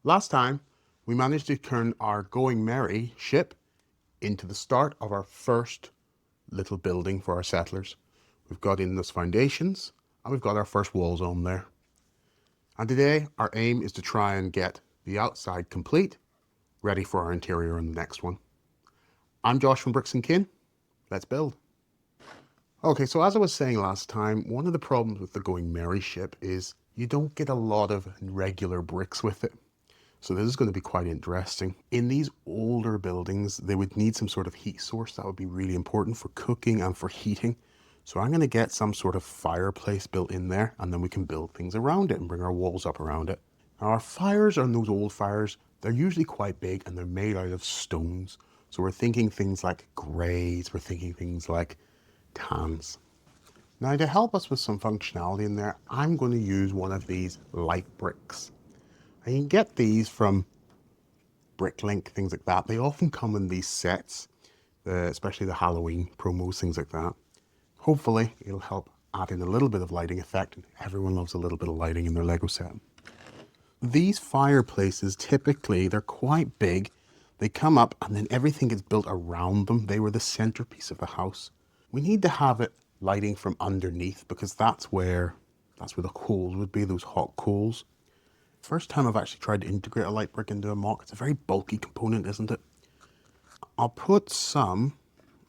Last time, we managed to turn our Going Merry ship into the start of our first little building for our settlers. We've got in those foundations and we've got our first walls on there. And today, our aim is to try and get the outside complete, ready for our interior in the next one. I'm Josh from Bricks and Kin. Let's build. Okay, so as I was saying last time, one of the problems with the Going Merry ship is you don't get a lot of regular bricks with it. So this is going to be quite interesting. In these older buildings, they would need some sort of heat source. That would be really important for cooking and for heating. So I'm going to get some sort of fireplace built in there, and then we can build things around it and bring our walls up around it. Now our fires are those old fires. They're usually quite big and they're made out of stones. So we're thinking things like greys. We're thinking things like tans. Now to help us with some functionality in there, I'm going to use one of these light bricks. And you can get these from Bricklink, things like that. They often come in these sets, especially the Halloween promos, things like that. Hopefully, it'll help add in a little bit of lighting effect. Everyone loves a little bit of lighting in their Lego set. These fireplaces, typically, they're quite big. They come up and then everything gets built around them. They were the centerpiece of the house. We need to have it lighting from underneath because that's where the coals would be, those hot coals. First time I've actually tried to integrate a light brick into a MOC. It's a very bulky component, isn't it? I'll put some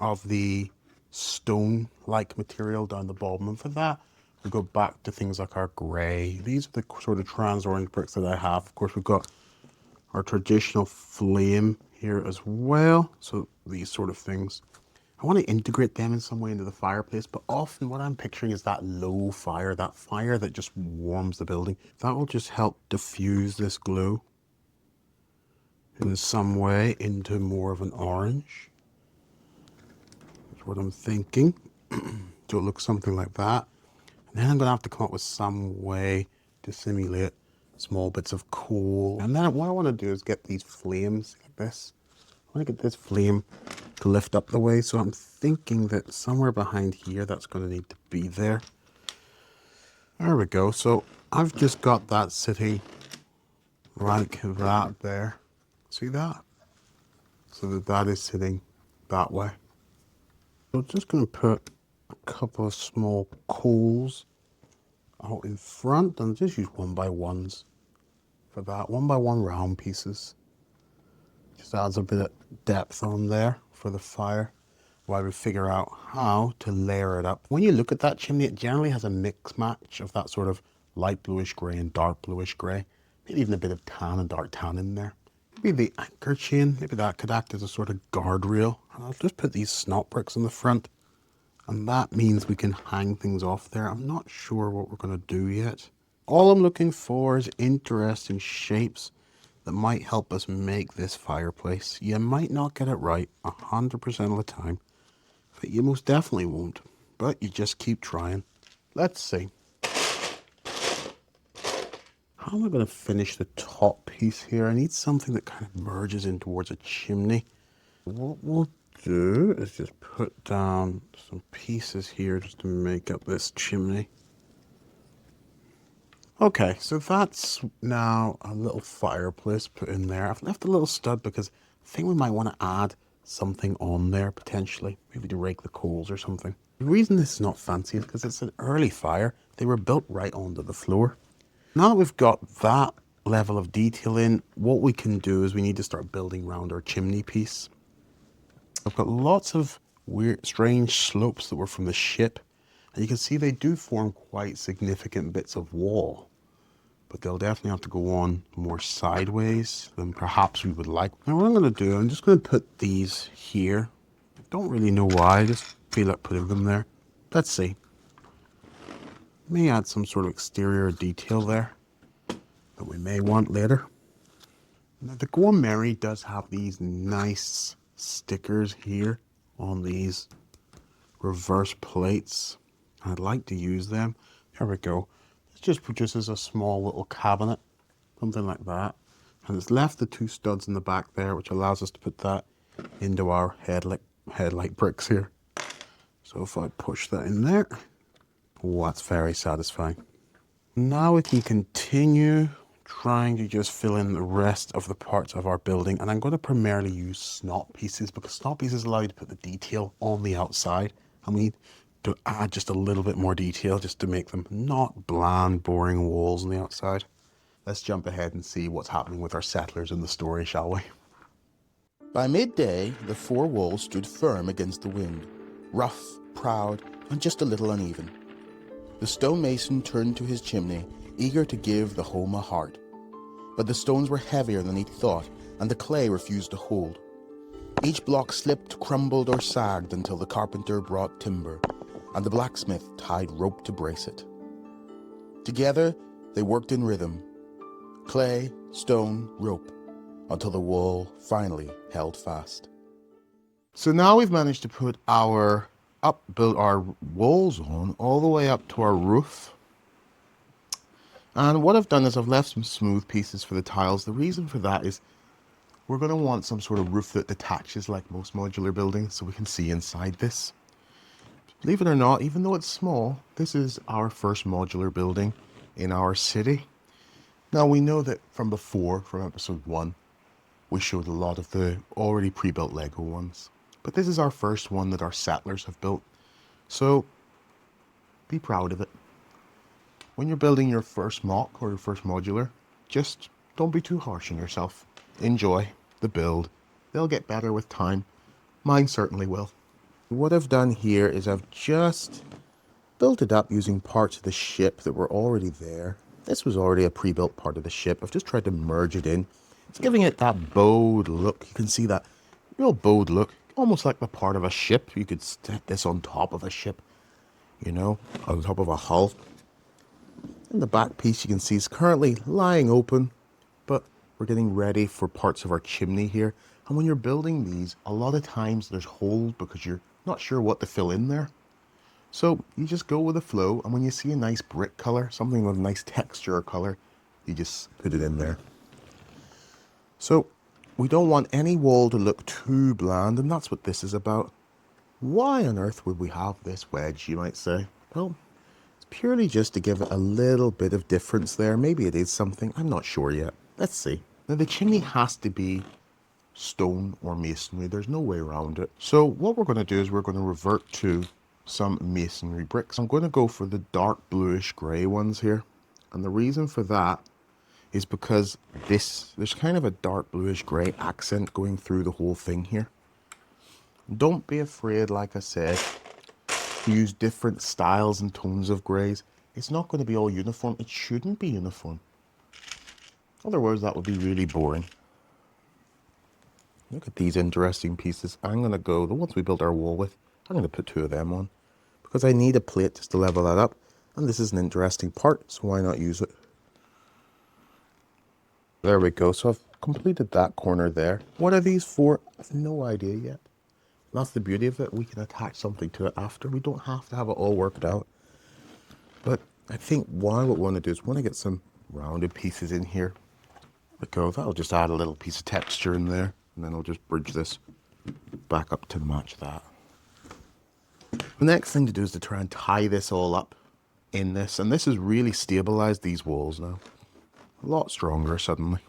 of the stone-like material down the bottom, and for that, we go back to things like our grey. These are the sort of trans-orange bricks that I have. Of course, we've got our traditional flame here as well. So these sort of things. I want to integrate them in some way into the fireplace, but often what I'm picturing is that low fire, that fire that just warms the building. That will just help diffuse this glue in some way into more of an orange. That's what I'm thinking. So it looks something like that. And then I'm going to have to come up with some way to simulate small bits of coal. And then what I want to do is get these flames like this. I want to get this flame to lift up the way, so I'm thinking that somewhere behind here that's going to need to be there. There we go. So I've just got that sitting like that there. See that? So that is sitting that way. So I'm just going to put a couple of small coals out in front and just use 1x1s for that. 1x1 round pieces. Just adds a bit of depth on there for the fire while we figure out how to layer it up. When you look at that chimney, it generally has a mix match of that sort of light bluish grey and dark bluish grey. Maybe even a bit of tan and dark tan in there. Maybe the anchor chain, maybe that could act as a sort of guardrail. And I'll just put these snot bricks in the front. And that means we can hang things off there. I'm not sure what we're going to do yet. All I'm looking for is interesting shapes that might help us make this fireplace. You might not get it right 100% of the time, but you most definitely won't. But you just keep trying. Let's see. How am I going to finish the top piece here? I need something that kind of merges in towards a chimney. What we'll do is just put down some pieces here just to make up this chimney. Okay, so that's now a little fireplace put in there. I've left a little stud because I think we might want to add something on there potentially, maybe to rake the coals or something. The reason this is not fancy is because it's an early fire. They were built right onto the floor. Now that we've got that level of detail in, what we can do is we need to start building around our chimney piece. I've got lots of weird, strange slopes that were from the ship, and you can see they do form quite significant bits of wall. But they'll definitely have to go on more sideways than perhaps we would like. Now what I'm going to do, I'm just going to put these here. I don't really know why, I just feel like putting them there. Let's see. May add some sort of exterior detail there that we may want later. Now the Going Merry does have these nice stickers here on these reverse plates. I'd like to use them. There we go. It just produces a small little cabinet, something like that. And it's left the two studs in the back there, which allows us to put that into our headlight bricks here. So if I push that in there, oh, that's very satisfying. Now we can continue trying to just fill in the rest of the parts of our building, and I'm going to primarily use snot pieces because snot pieces allow you to put the detail on the outside, and we need to add just a little bit more detail just to make them not bland, boring walls on the outside. Let's jump ahead and see what's happening with our settlers in the story, shall we? By midday, the four walls stood firm against the wind, rough, proud, and just a little uneven. The stonemason turned to his chimney, eager to give the home a heart. But the stones were heavier than he'd thought, and the clay refused to hold. Each block slipped, crumbled, or sagged until the carpenter brought timber, and the blacksmith tied rope to brace it. Together, they worked in rhythm. Clay, stone, rope, until the wall finally held fast. So now we've managed to put build our walls on all the way up to our roof. And what I've done is I've left some smooth pieces for the tiles. The reason for that is we're going to want some sort of roof that detaches like most modular buildings so we can see inside this. Believe it or not, even though it's small, this is our first modular building in our city. Now we know that from before, from episode 1, we showed a lot of the already pre-built Lego ones. But this is our first one that our settlers have built. So be proud of it. When you're building your first MOC or your first modular, just don't be too harsh on yourself. Enjoy the build. They'll get better with time. Mine certainly will. What I've done here is I've just built it up using parts of the ship that were already there. This was already a pre-built part of the ship. I've just tried to merge it in. It's giving it that bowed look. You can see that real bowed look, almost like the part of a ship. You could stick this on top of a ship, you know, on top of a hull. And the back piece you can see is currently lying open, but we're getting ready for parts of our chimney here. And when you're building these, a lot of times there's holes because you're not sure what to fill in there. So you just go with the flow, and when you see a nice brick color, something with a nice texture or color, you just put it in there. So we don't want any wall to look too bland, and that's what this is about. Why on earth would we have this wedge, you might say? Well, it's purely just to give it a little bit of difference there. Maybe it is something, I'm not sure yet. Let's see. Now the chimney has to be stone or masonry. There's no way around it. So what we're going to do is we're going to revert to some masonry bricks. I'm going to go for the dark bluish grey ones here. And the reason for that is because there's kind of a dark bluish grey accent going through the whole thing here. Don't be afraid, like I said, to use different styles and tones of greys. It's not going to be all uniform. It shouldn't be uniform. Otherwise, that would be really boring. Look at these interesting pieces. I'm going to go, the ones we built our wall with, I'm going to put 2 of them on because I need a plate just to level that up. And this is an interesting part, so why not use it? There we go. So I've completed that corner there. What are these for? I have no idea yet. That's the beauty of it. We can attach something to it after. We don't have to have it all worked out. But I think what we want to do is we want to get some rounded pieces in here. There we go. That'll just add a little piece of texture in there. And then I'll just bridge this back up to match that. The next thing to do is to try and tie this all up in this. And this has really stabilized these walls now. A lot stronger suddenly.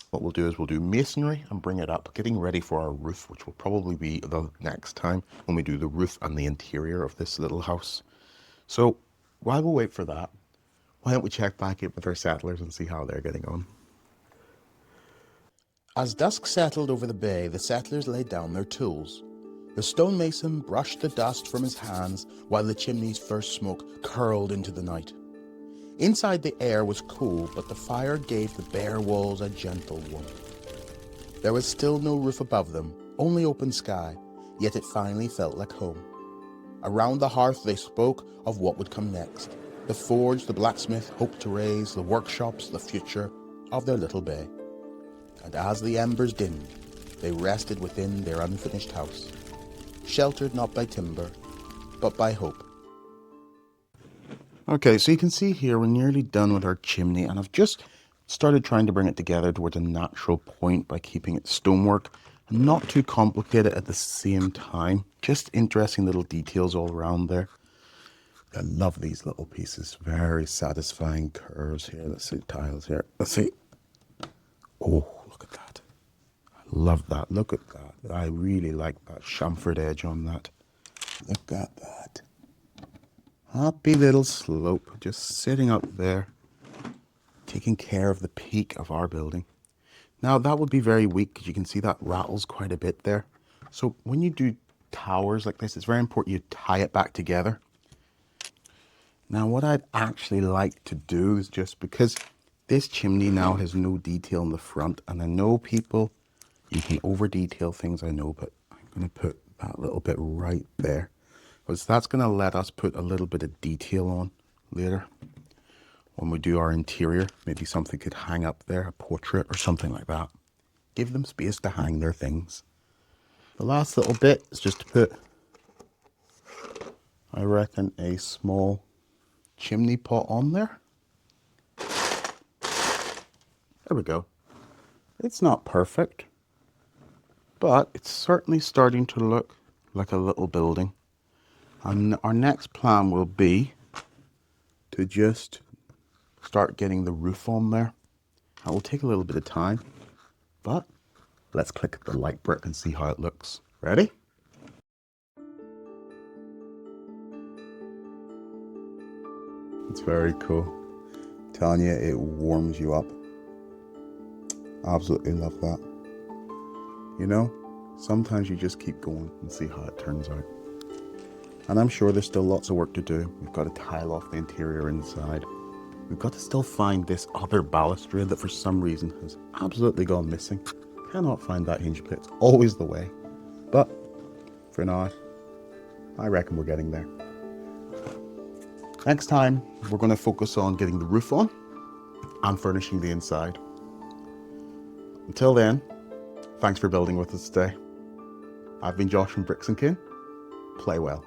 What we'll do is we'll do masonry and bring it up, getting ready for our roof, which will probably be the next time when we do the roof and the interior of this little house. So while we wait for that, why don't we check back in with our settlers and see how they're getting on. As dusk settled over the bay, the settlers laid down their tools. The stonemason brushed the dust from his hands while the chimney's first smoke curled into the night. Inside, the air was cool, but the fire gave the bare walls a gentle warmth. There was still no roof above them, only open sky, yet it finally felt like home. Around the hearth they spoke of what would come next. The forge the blacksmith hoped to raise, the workshops, the future of their little bay. And as the embers dimmed, they rested within their unfinished house, sheltered not by timber, but by hope. Okay, so you can see here we're nearly done with our chimney, and I've just started trying to bring it together towards a natural point by keeping it stonework and not too complicated at the same time. Just interesting little details all around there. I love these little pieces. Very satisfying curves here. Let's see, tiles here. Let's see. Oh, look at that. I love that. Look at that. I really like that chamfered edge on that. Look at that. Happy little slope just sitting up there, taking care of the peak of our building. Now that would be very weak because you can see that rattles quite a bit there. So when you do towers like this, it's very important you tie it back together. Now what I'd actually like to do is, just because this chimney now has no detail in the front, and I know people, you can over detail things, I know, but I'm going to put that little bit right there, because that's going to let us put a little bit of detail on later when we do our interior. Maybe something could hang up there, a portrait or something like that. Give them space to hang their things. The last little bit is just to put, I reckon, a small chimney pot on there. There we go. It's not perfect, but it's certainly starting to look like a little building. And our next plan will be to just start getting the roof on there. That will take a little bit of time, but let's click the light brick and see how it looks. Ready? It's very cool. I'm telling you, it warms you up. Absolutely love that. You know, sometimes you just keep going and see how it turns out. And I'm sure there's still lots of work to do. We've got to tile off the interior inside. We've got to still find this other balustrade that for some reason has absolutely gone missing. Cannot find that hinge pit. It's always the way. But for now, I reckon we're getting there. Next time, we're going to focus on getting the roof on and furnishing the inside. Until then, thanks for building with us today. I've been Josh from Bricks & Kin. Play well.